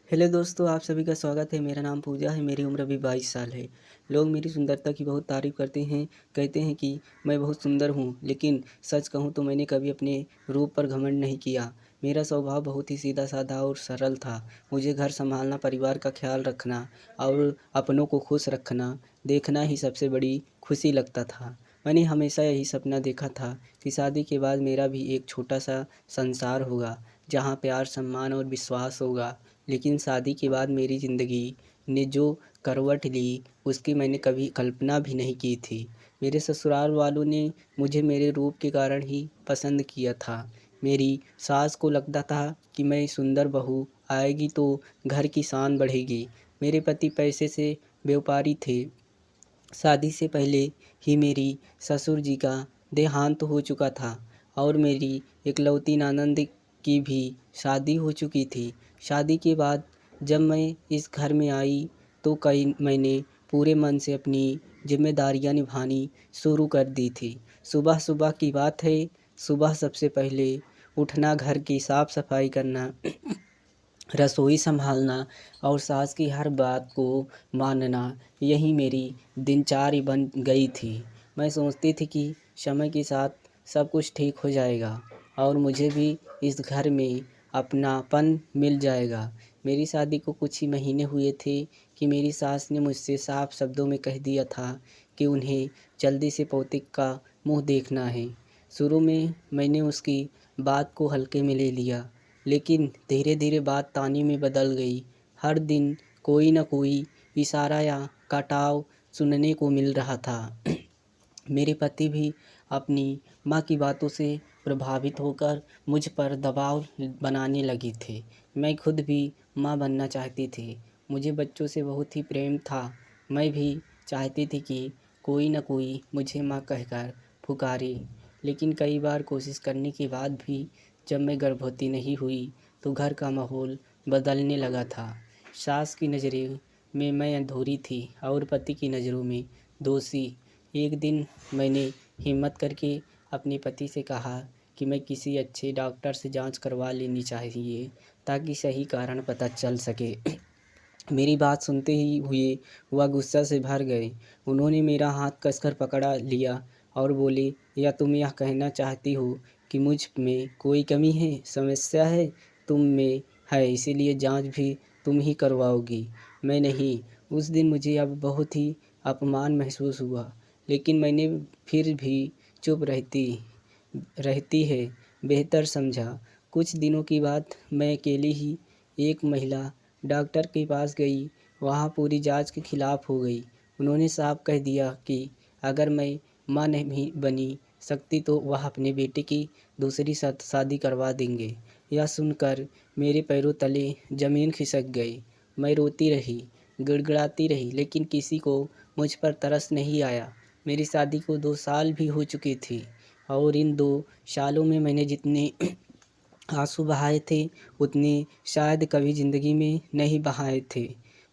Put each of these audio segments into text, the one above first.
Hello दोस्तों, आप सभी का स्वागत है। मेरा नाम पूजा है, मेरी उम्र अभी 22 साल है। लोग मेरी सुंदरता की बहुत तारीफ़ करते हैं, कहते हैं कि मैं बहुत सुंदर हूँ, लेकिन सच कहूँ तो मैंने कभी अपने रूप पर घमंड नहीं किया। मेरा स्वभाव बहुत ही सीधा-साधा और सरल था। मुझे घर सँभालना, परिवार का ख़्याल रखना और अपनों को खुश रखना, देखना ही सबसे बड़ी खुशी लगता था। मैंने हमेशा यही सपना देखा था कि शादी के बाद मेरा भी एक छोटा-सा संसार होगा, जहाँ प्यार, सम्मान और विश्वास होगा। लेकिन शादी के बाद मेरी ज़िंदगी ने जो करवट ली, उसकी मैंने कभी कल्पना भी नहीं की थी। मेरे ससुराल वालों ने मुझे मेरे रूप के कारण ही पसंद किया था। मेरी सास को लगता था कि मैं सुंदर बहू आएगी तो घर की शान बढ़ेगी। मेरे पति पैसे से व्यापारी थे। शादी से पहले ही मेरी ससुर जी का देहांत हो चुका था और मेरी इकलौती ननंद की भी शादी हो चुकी थी। शादी के बाद जब मैं इस घर में आई तो कई मैंने पूरे मन से अपनी जिम्मेदारियां निभानी शुरू कर दी थी। सुबह-सुबह की बात है, सुबह सबसे पहले उठना, घर की साफ़ सफाई करना, रसोई संभालना और सास की हर बात को मानना, यही मेरी दिनचर्या बन गई थी। मैं सोचती थी कि समय के साथ सब कुछ ठीक हो जाएगा और मुझे भी इस घर में अपनापन मिल जाएगा। मेरी शादी को कुछ ही महीने हुए थे कि मेरी सास ने मुझसे साफ शब्दों में कह दिया था कि उन्हें जल्दी से पौते का मुंह देखना है। शुरू में मैंने उसकी बात को हल्के में ले लिया, लेकिन धीरे धीरे बात ताने में बदल गई। हर दिन कोई न कोई इशारा या कटाव सुनने को मिल रहा था। मेरे पति भी अपनी माँ की बातों से प्रभावित होकर मुझ पर दबाव बनाने लगे थे। मैं खुद भी माँ बनना चाहती थी। मुझे बच्चों से बहुत ही प्रेम था। मैं भी चाहती थी कि कोई न कोई मुझे माँ कहकर पुकारे, लेकिन कई बार कोशिश करने के बाद भी जब मैं गर्भवती नहीं हुई तो घर का माहौल बदलने लगा था। सास की नज़रों में मैं अधूरी थी और पति की नज़रों में दोषी। एक दिन मैंने हिम्मत करके अपने पति से कहा कि मैं किसी अच्छे डॉक्टर से जांच करवा लेनी चाहिए ताकि सही कारण पता चल सके। मेरी बात सुनते ही हुए वह गुस्सा से भर गए। उन्होंने मेरा हाथ कसकर पकड़ा लिया और बोले, या तुम यह कहना चाहती हो कि मुझ में कोई कमी है? समस्या है तुम में है, इसीलिए जांच भी तुम ही करवाओगी, मैं नहीं। उस दिन मुझे अब बहुत ही अपमान महसूस हुआ, लेकिन मैंने फिर भी चुप रहती रहती है बेहतर समझा। कुछ दिनों की बात, मैं अकेली ही एक महिला डॉक्टर के पास गई। वहाँ पूरी जांच के खिलाफ हो गई। उन्होंने साफ कह दिया कि अगर मैं माँ नहीं बनी सकती तो वह अपने बेटे की दूसरी शादी करवा देंगे। यह सुनकर मेरे पैरों तले ज़मीन खिसक गई। मैं रोती रही, गिड़गिड़ाती रही, लेकिन किसी को मुझ पर तरस नहीं आया। मेरी शादी को 2 साल भी हो चुकी थी और इन 2 सालों में मैंने जितने आंसू बहाए थे उतने शायद कभी ज़िंदगी में नहीं बहाए थे।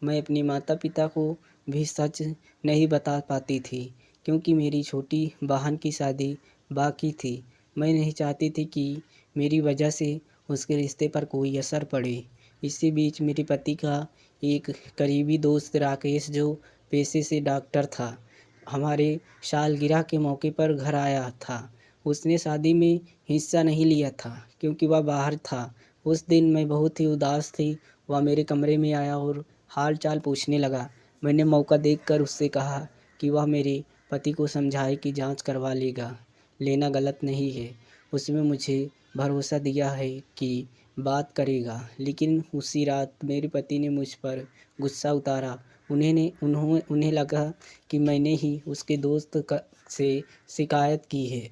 मैं अपने माता पिता को भी सच नहीं बता पाती थी क्योंकि मेरी छोटी बहन की शादी बाकी थी। मैं नहीं चाहती थी कि मेरी वजह से उसके रिश्ते पर कोई असर पड़े। इसी बीच मेरे पति का एक करीबी दोस्त राकेश, जो पेशे से डॉक्टर था, हमारे सालगिरह के मौके पर घर आया था। उसने शादी में हिस्सा नहीं लिया था क्योंकि वह बाहर था। उस दिन मैं बहुत ही उदास थी। वह मेरे कमरे में आया और हाल चाल पूछने लगा। मैंने मौका देखकर उससे कहा कि वह मेरे पति को समझाए कि जांच करवा लेना गलत नहीं है। उसने मुझे भरोसा दिया है कि बात करेगा। लेकिन उसी रात मेरे पति ने मुझ पर गुस्सा उतारा। उन्हें लगा कि मैंने ही उसके दोस्त से शिकायत की है।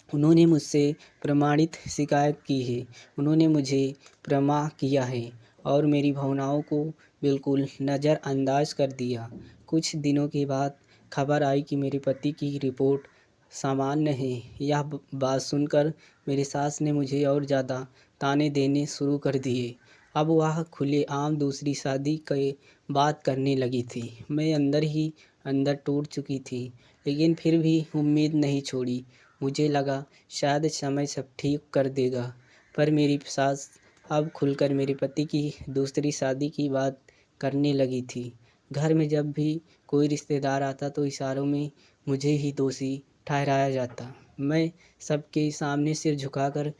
उन्होंने मुझसे प्रमाणित शिकायत की है। उन्होंने मुझे प्रमाण किया है और मेरी भावनाओं को बिल्कुल नज़रअंदाज कर दिया। कुछ दिनों के बाद खबर आई कि मेरे पति की रिपोर्ट सामान्य है। यह बात सुनकर मेरी सास ने मुझे और ज़्यादा ताने देने शुरू कर दिए। अब वह खुलेआम दूसरी शादी की बात करने लगी थी। मैं अंदर ही अंदर टूट चुकी थी, लेकिन फिर भी उम्मीद नहीं छोड़ी। मुझे लगा शायद समय सब ठीक कर देगा, पर मेरी सास अब खुलकर मेरे पति की दूसरी शादी की बात करने लगी थी। घर में जब भी कोई रिश्तेदार आता तो इशारों में मुझे ही दोषी ठहराया जाता। मैं सबके सामने सिर झुकाकर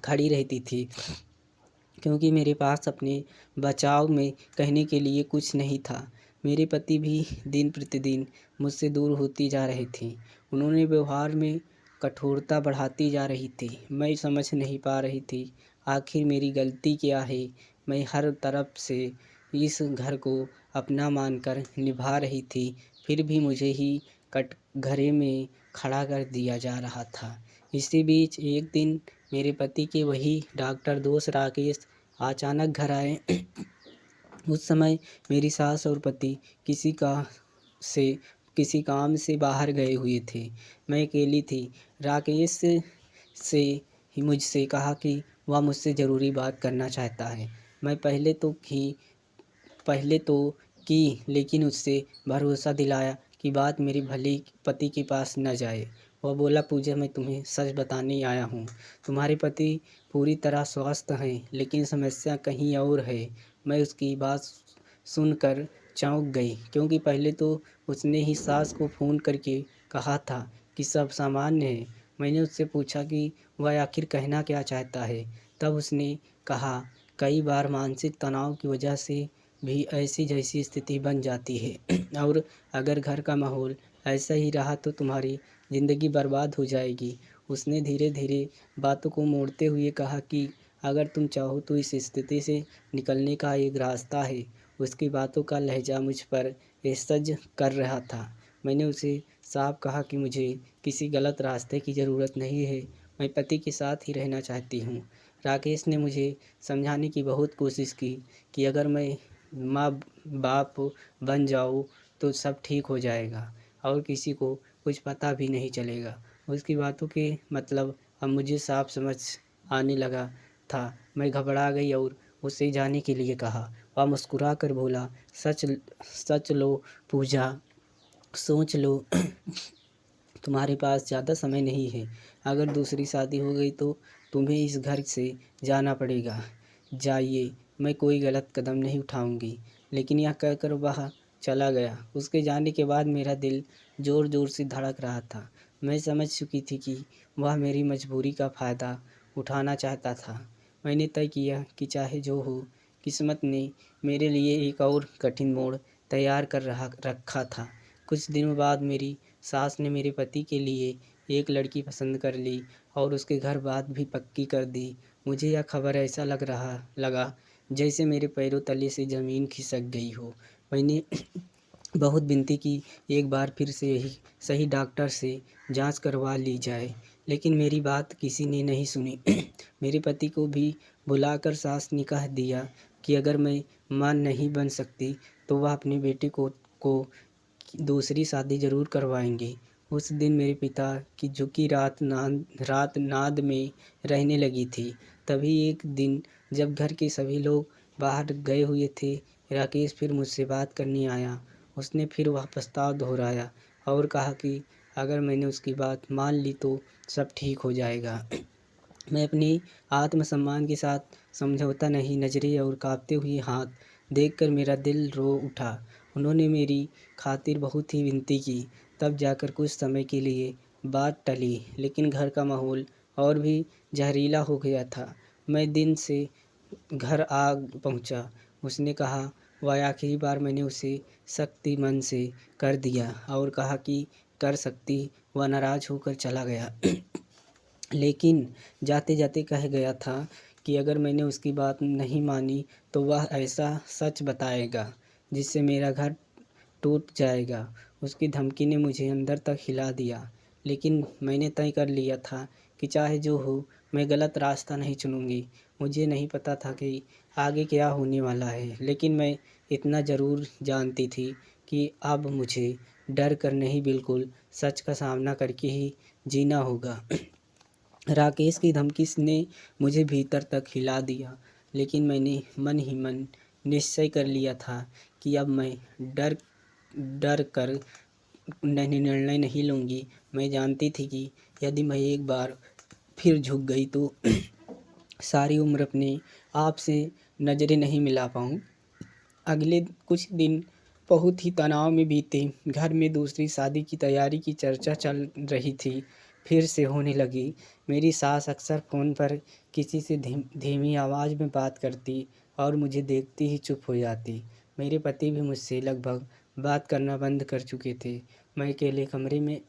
खड़ी रहती थी, क्योंकि मेरे पास अपने बचाव में कहने के लिए कुछ नहीं था। मेरे पति भी दिन प्रतिदिन मुझसे दूर होती जा रही थी। उन्होंने व्यवहार में कठोरता बढ़ाती जा रही थी। मैं समझ नहीं पा रही थी आखिर मेरी गलती क्या है। मैं हर तरफ से इस घर को अपना मानकर निभा रही थी, फिर भी मुझे ही कटघरे में खड़ा कर दिया जा रहा था। इसी बीच एक दिन मेरे पति के वही डॉक्टर दोस्त राकेश अचानक घर आए। उस समय मेरी सास और पति से किसी काम से बाहर गए हुए थे। मैं अकेली थी। राकेश से ही मुझसे कहा कि वह मुझसे ज़रूरी बात करना चाहता है। मैं पहले तो की, लेकिन उससे भरोसा दिलाया कि बात मेरे भले पति के पास न जाए। वह बोला, पूजा, मैं तुम्हें सच बताने आया हूँ। तुम्हारे पति पूरी तरह स्वस्थ हैं, लेकिन समस्या कहीं और है। मैं उसकी बात सुनकर चौंक गई, क्योंकि पहले तो उसने ही सास को फ़ोन करके कहा था कि सब सामान्य है। मैंने उससे पूछा कि वह आखिर कहना क्या चाहता है। तब उसने कहा, कई बार मानसिक तनाव की वजह से भी ऐसी जैसी स्थिति बन जाती है और अगर घर का माहौल ऐसा ही रहा तो तुम्हारी ज़िंदगी बर्बाद हो जाएगी। उसने धीरे धीरे बातों को मोड़ते हुए कहा कि अगर तुम चाहो तो इस स्थिति से निकलने का एक रास्ता है। उसकी बातों का लहजा मुझ पर एहसज कर रहा था। मैंने उसे साफ कहा कि मुझे किसी गलत रास्ते की ज़रूरत नहीं है, मैं पति के साथ ही रहना चाहती हूँ। राकेश ने मुझे समझाने की बहुत कोशिश की कि अगर मैं माँ बाप बन जाऊँ तो सब ठीक हो जाएगा और किसी को कुछ पता भी नहीं चलेगा। उसकी बातों के मतलब अब मुझे साफ समझ आने लगा था। मैं घबरा गई और उससे जाने के लिए कहा। वह मुस्कुरा कर बोला, सच सच लो पूजा, सोच लो। तुम्हारे पास ज़्यादा समय नहीं है। अगर दूसरी शादी हो गई तो तुम्हें इस घर से जाना पड़ेगा। जाइए, मैं कोई गलत कदम नहीं उठाऊंगी। लेकिन यह कहकर वह चला गया। उसके जाने के बाद मेरा दिल ज़ोर ज़ोर से धड़क रहा था। मैं समझ चुकी थी कि वह मेरी मजबूरी का फ़ायदा उठाना चाहता था। मैंने तय किया कि चाहे जो हो, किस्मत ने मेरे लिए एक और कठिन मोड़ तैयार कर रखा था। कुछ दिनों बाद मेरी सास ने मेरे पति के लिए एक लड़की पसंद कर ली और उसके घर बात भी पक्की कर दी। मुझे यह खबर ऐसा लगा जैसे मेरे पैरों तले से ज़मीन खिसक गई हो। मैंने बहुत विनती की, एक बार फिर से यही सही डॉक्टर से जांच करवा ली जाए, लेकिन मेरी बात किसी ने नहीं सुनी। मेरे पति को भी बुलाकर सास ने कह दिया कि अगर मैं मां नहीं बन सकती तो वह अपने बेटे को दूसरी शादी ज़रूर करवाएंगे। उस दिन मेरे पिता की झुकी रात नाद में रहने लगी थी। तभी एक दिन जब घर के सभी लोग बाहर गए हुए थे, राकेश फिर मुझसे बात करने आया। उसने फिर वह प्रस्ताव दोहराया और कहा कि अगर मैंने उसकी बात मान ली तो सब ठीक हो जाएगा। मैं अपनी आत्मसम्मान के साथ समझौता नहीं, नज़रें और कांपते हुए हाथ देखकर मेरा दिल रो उठा। उन्होंने मेरी खातिर बहुत ही विनती की, तब जाकर कुछ समय के लिए बात टली, लेकिन घर का माहौल और भी जहरीला हो गया था। मैं दिन से घर आ पहुंचा। उसने कहा, वह आखिरी बार मैंने उसे सख्ती मन से कर दिया और कहा कि कर सकती। वह नाराज़ होकर चला गया। लेकिन जाते जाते कह गया था कि अगर मैंने उसकी बात नहीं मानी तो वह ऐसा सच बताएगा जिससे मेरा घर टूट जाएगा। उसकी धमकी ने मुझे अंदर तक हिला दिया, लेकिन मैंने तय कर लिया था कि चाहे जो हो, मैं गलत रास्ता नहीं चुनूंगी। मुझे नहीं पता था कि आगे क्या होने वाला है, लेकिन मैं इतना ज़रूर जानती थी कि अब मुझे डर कर नहीं, बिल्कुल सच का सामना करके ही जीना होगा। राकेश की धमकी ने मुझे भीतर तक हिला दिया, लेकिन मैंने मन ही मन निश्चय कर लिया था कि अब मैं डर डर कर निर्णय नहीं लूँगी। मैं जानती थी कि यदि मैं एक बार फिर झुक गई तो सारी उम्र अपने आप से नज़रें नहीं मिला पाऊँ। अगले कुछ दिन बहुत ही तनाव में बीते। घर में दूसरी शादी की तैयारी की चर्चा चल रही थी, फिर से होने लगी। मेरी सास अक्सर फ़ोन पर किसी से धीमी आवाज़ में बात करती और मुझे देखती ही चुप हो जाती। मेरे पति भी मुझसे लगभग बात करना बंद कर चुके थे। मैं अकेले कमरे में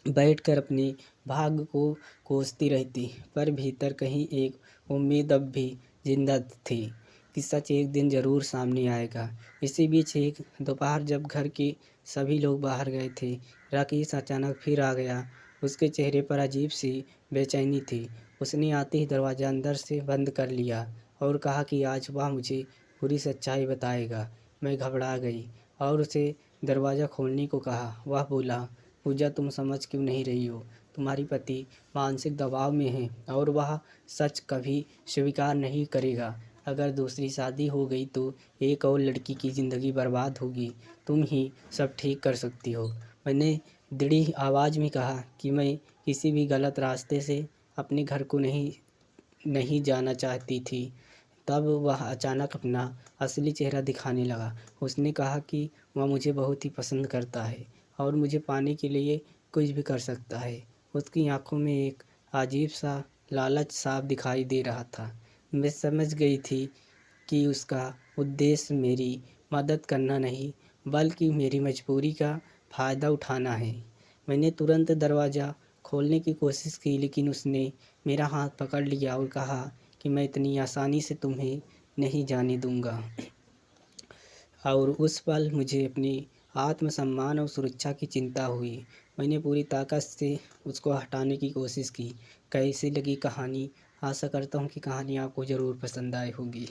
बैठकर अपने भाग्य को कोसती रहती, पर भीतर कहीं एक उम्मीद अब भी जिंदा थी कि सच एक दिन ज़रूर सामने आएगा। इसी बीच एक दोपहर जब घर के सभी लोग बाहर गए थे, राकेश अचानक फिर आ गया। उसके चेहरे पर अजीब सी बेचैनी थी। उसने आते ही दरवाज़ा अंदर से बंद कर लिया और कहा कि आज वह मुझे पूरी सच्चाई बताएगा। मैं घबरा गई और उसे दरवाज़ा खोलने को कहा। वह बोला, पूजा, तुम समझ क्यों नहीं रही हो? तुम्हारी पति मानसिक दबाव में है और वह सच कभी स्वीकार नहीं करेगा। अगर दूसरी शादी हो गई तो एक और लड़की की ज़िंदगी बर्बाद होगी। तुम ही सब ठीक कर सकती हो। मैंने दृढ़ आवाज़ में कहा कि मैं किसी भी गलत रास्ते से अपने घर को नहीं जाना चाहती थी। तब वह अचानक अपना असली चेहरा दिखाने लगा। उसने कहा कि वह मुझे बहुत ही पसंद करता है और मुझे पाने के लिए कुछ भी कर सकता है। उसकी आंखों में एक अजीब सा लालच साफ दिखाई दे रहा था। मैं समझ गई थी कि उसका उद्देश्य मेरी मदद करना नहीं, बल्कि मेरी मजबूरी का फ़ायदा उठाना है। मैंने तुरंत दरवाज़ा खोलने की कोशिश की, लेकिन उसने मेरा हाथ पकड़ लिया और कहा कि मैं इतनी आसानी से तुम्हें नहीं जाने दूंगा। और उस पल मुझे अपनी आत्मसम्मान और सुरक्षा की चिंता हुई। मैंने पूरी ताकत से उसको हटाने की कोशिश की। कैसी लगी कहानी? आशा करता हूँ कि कहानी आपको ज़रूर पसंद आई होगी।